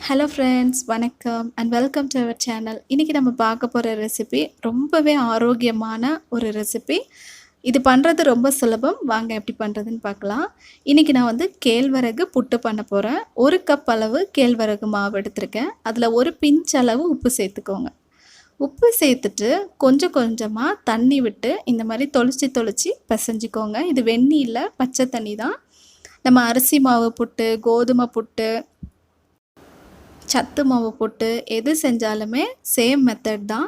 Hello friends, வணக்கம் and welcome to our channel. இன்றைக்கி நம்ம பார்க்க போகிற ரெசிபி ரொம்பவே ஆரோக்கியமான ஒரு ரெசிபி. இது பண்ணுறது ரொம்ப சுலபம். வாங்க எப்படி பண்ணுறதுன்னு பார்க்கலாம். இன்றைக்கி நான் வந்து கேழ்வரகு புட்டு பண்ண போகிறேன். 1 கப் அளவு கேழ்வரகு மாவு எடுத்திருக்கேன். அதில் ஒரு பிஞ்ச் அளவு உப்பு சேர்த்துக்கோங்க. உப்பு சேர்த்துட்டு கொஞ்சம் கொஞ்சமாக தண்ணி விட்டு இந்த மாதிரி தொளிச்சு பிசைஞ்சிக்கோங்க. இது வெந்நீர் இல்லை, பச்சை தண்ணி தான். நம்ம அரிசி மாவு புட்டு, கோதுமை புட்டு, சத்து மாவு போட்டு எது செஞ்சாலுமே சேம் மெத்தட் தான்.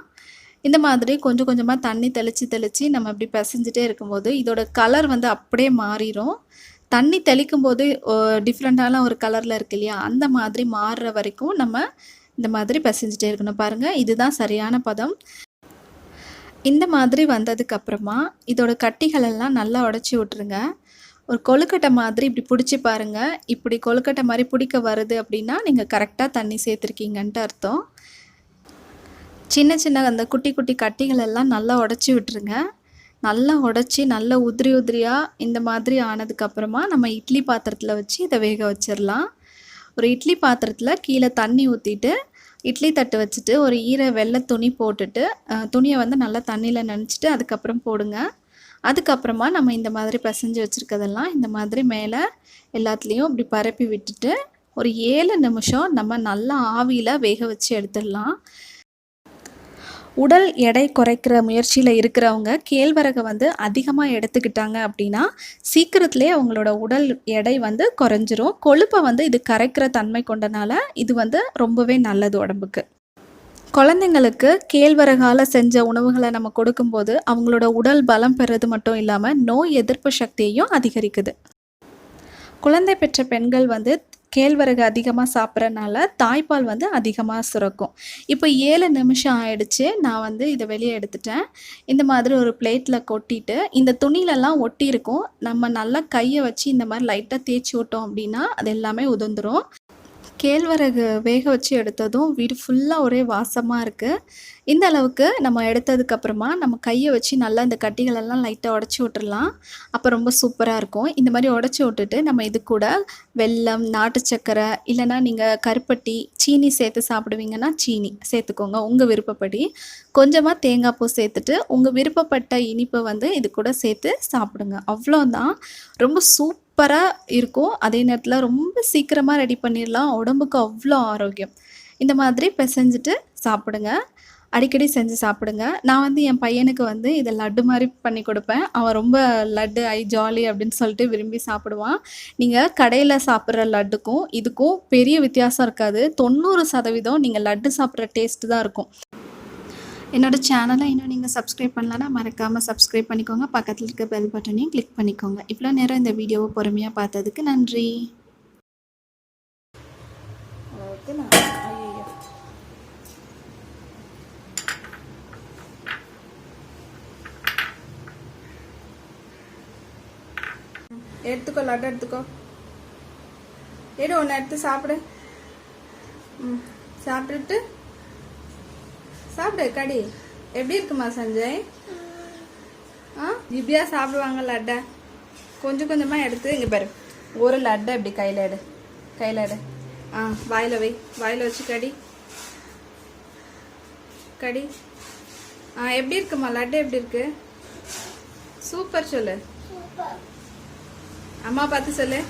இந்த மாதிரி கொஞ்சம் கொஞ்சமாக தண்ணி தெளித்து நம்ம இப்படி பிசைஞ்சிட்டே இருக்கும்போது இதோட கலர் வந்து அப்படியே மாறிடும். தண்ணி தெளிக்கும்போது டிஃப்ரெண்ட்டான ஒரு கலரில் இருக்கு இல்லையா, அந்த மாதிரி மாறுற வரைக்கும் நம்ம இந்த மாதிரி பிசைஞ்சிட்டே இருக்கணும். பாருங்கள், இதுதான் சரியான பதம். இந்த மாதிரி வந்ததுக்கப்புறமா இதோட கட்டிகளெல்லாம் நல்லா உடச்சி விட்ருங்க. ஒரு கொழுக்கட்டை மாதிரி இப்படி பிடிச்சி பாருங்கள். இப்படி கொழுக்கட்டை மாதிரி பிடிக்க வருது அப்படின்னா நீங்கள் கரெக்டாக தண்ணி சேர்த்துருக்கீங்கன்ட்டு அர்த்தம். சின்ன சின்ன அந்த குட்டி குட்டி கட்டிகள் எல்லாம் நல்லா உடச்சி விட்டுருங்க. நல்லா உடச்சி நல்லா உதிரி உதிரியாக இந்த மாதிரி ஆனதுக்கப்புறமா நம்ம இட்லி பாத்திரத்தில் வச்சு இதை வேக வச்சிடலாம். ஒரு இட்லி பாத்திரத்தில் கீழே தண்ணி ஊற்றிட்டு இட்லி தட்டு வச்சுட்டு ஒரு வெள்ளை துணி போட்டுட்டு துணியை வந்து நல்லா தண்ணியில் நனைச்சிட்டு அதுக்கப்புறம் போடுங்க. அதுக்கப்புறமா நம்ம இந்த மாதிரி பிசைஞ்சு வச்சுருக்கதெல்லாம் இந்த மாதிரி மேலே எல்லாத்துலேயும் இப்படி பரப்பி விட்டுட்டு ஒரு 7 நிமிஷம் நம்ம நல்லா ஆவியில் வேக வச்சு எடுத்துடலாம். உடல் எடை குறைக்கிற முயற்சியில் இருக்கிறவங்க கேழ்வரகை வந்து அதிகமாக எடுத்துக்கிட்டாங்க அப்படின்னா சீக்கிரத்துலேயே அவங்களோட உடல் எடை வந்து குறைஞ்சிரும். கொழுப்பை வந்து இது கரைக்கிற தன்மை கொண்டனால இது வந்து ரொம்பவே நல்லது உடம்புக்கு. குழந்தைங்களுக்கு கேழ்வரகால் செஞ்ச உணவுகளை நம்ம கொடுக்கும்போது அவங்களோட உடல் பலம் பெறுறது மட்டும் இல்லாமல் நோய் எதிர்ப்பு சக்தியையும் அதிகரிக்குது. குழந்தை பெற்ற பெண்கள் வந்து கேழ்வரகு அதிகமாக சாப்பிட்றனால தாய்ப்பால் வந்து அதிகமாக சுரக்கும். இப்போ 7 நிமிஷம் ஆயிடுச்சு. நான் வந்து இதை வெளியே எடுத்துட்டேன். இந்த மாதிரி ஒரு பிளேட்டில் கொட்டிட்டு இந்த துணியிலலாம் ஒட்டி இருக்கும். நம்ம நல்லா கையை வச்சு இந்த மாதிரி லைட்டாக தேய்ச்சி விட்டோம் அப்படின்னா அது எல்லாமே உதிர்ந்துடும். கேழ்வரகு வேக வச்சு எடுத்ததும் வீடு ஃபுல்லாக ஒரே வாசமாக இருக்குது. இந்த அளவுக்கு நம்ம எடுத்ததுக்கப்புறமா நம்ம கையை வச்சு நல்லா இந்த கட்டிகளெல்லாம் லைட்டாக உடச்சி விட்டுறலாம். அப்போ ரொம்ப சூப்பராக இருக்கும். இந்த மாதிரி உடச்சி விட்டுட்டு நம்ம இது கூட வெல்லம், நாட்டு சர்க்கரை, இல்லைனா நீங்கள் கருப்பட்டி, சீனி சேர்த்து சாப்பிடுவீங்கன்னா சீனி சேர்த்துக்கோங்க உங்கள் விருப்பப்படி. கொஞ்சமாக தேங்காய் பூ சேர்த்துட்டு உங்கள் விருப்பப்பட்ட இனிப்பை வந்து இது கூட சேர்த்து சாப்பிடுங்க. அவ்வளோதான். ரொம்ப சூப்பராக இருக்கும். அதே நேரத்தில் ரொம்ப சீக்கிரமாக ரெடி பண்ணிடலாம். உடம்புக்கு அவ்வளோ ஆரோக்கியம். இந்த மாதிரி பிசைஞ்சிட்டு சாப்பிடுங்க. அடிக்கடி செஞ்சு சாப்பிடுங்க. நான் வந்து என் பையனுக்கு வந்து இதை லட்டு மாதிரி பண்ணி கொடுப்பேன். அவன் ரொம்ப லட்டு ஜாலி அப்படின்னு சொல்லிட்டு விரும்பி சாப்பிடுவான். நீங்கள் கடையில் சாப்பிட்ற லட்டுக்கும் இதுக்கும் பெரிய வித்தியாசம் இருக்காது. 90% நீங்கள் லட்டு சாப்பிட்ற டேஸ்ட்டு தான் இருக்கும். என்னோடய சேனலை இன்னும் நீங்கள் சப்ஸ்கிரைப் பண்ணலன்னா மறக்காமல் சப்ஸ்கிரைப் பண்ணிக்கோங்க. பக்கத்தில் இருக்க பெல் பட்டனையும் கிளிக் பண்ணிக்கோங்க. இவ்வளோ நேரம் இந்த வீடியோவை பொறுமையாக பார்த்ததுக்கு நன்றி. எடுத்துக்கோ, லட்டு எடுத்துக்கோ. ஒன்று எடுத்து சாப்பிடு. சாப்பிட்டுட்டு சாப்பிடு. கடி எப்படி இருக்குமா சஞ்சய்? இப்படியா சாப்பிடுவாங்க லட்டை? கொஞ்சம் கொஞ்சமாக எடுத்து இங்கே பாரு. ஒரு லட்டை இப்படி கையில் எடு. வாயில் வை. வாயில் வச்சு கடி. எப்படி இருக்குமா லட்டு? எப்படி இருக்கு? சூப்பர் சொல்லு. அம்மா பார்த்து சொல்லு.